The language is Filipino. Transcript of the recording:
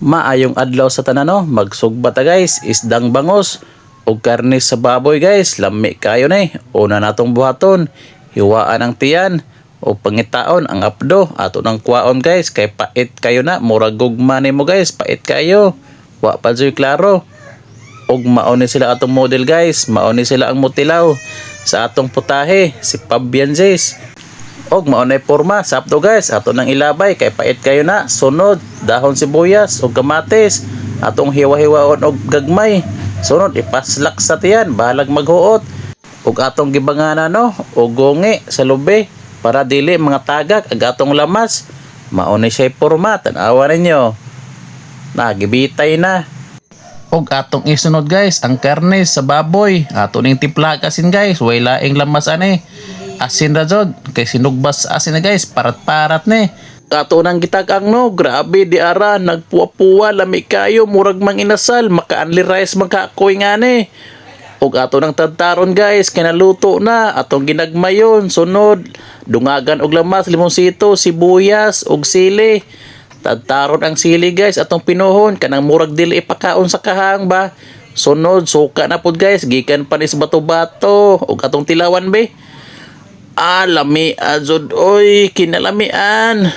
Maayong adlaw sa tanan no, magsugba ta guys, isdang bangos ug karne sa baboy guys, lami kayo na una natong buhaton, hiwaan ang tiyan o pangitaon ang apdo ato nang kuwaon guys, kay pait kayo na, murag gugma nimo guys, pait kayo. Wa pa joy klaro. Og mauni sila atong model guys, mauni sila ang mutilaw sa atong putahe, si Pabianzes. Og maunay porma sapto guys, ato nang ilabay kay pait kayo na. Sunod dahon sibuyas og kamatis, atong hiwa-hiwaon og gagmay. Sunod ipaslak sa tiyan, bahalag maghuot. Og atong gibangana no, og gongi sa lubi para dili mga tagak ag atong lamas. Maunay siya porma, tan-awa ninyo. Nagibitay na. Og atong isunod guys, ang karne sa baboy. Ato ning timpla kasin guys, way laing lamas ani. Asin ra jud kay sinugbas asin na guys, parat-parat ni. Ato nang gitag-ang no, grabe di ara, nagpuwa-puwa lami kayo, murag mang inasal, maka-only rice makakoy nga ni. Og ato nang tadtaron guys, kinaluto na, atong ginagmayon. Sunod, dungagan og lamas, limonsito, sibuyas og sili. Tadtaron ang sili guys, atong pinuhon, kanang murag dili ipakaon sa kahang ba. Sunod, suka na pod guys, gikan pa ni sa bato-bato, og atong tilawan be. Lami azod, oy, kinalamian.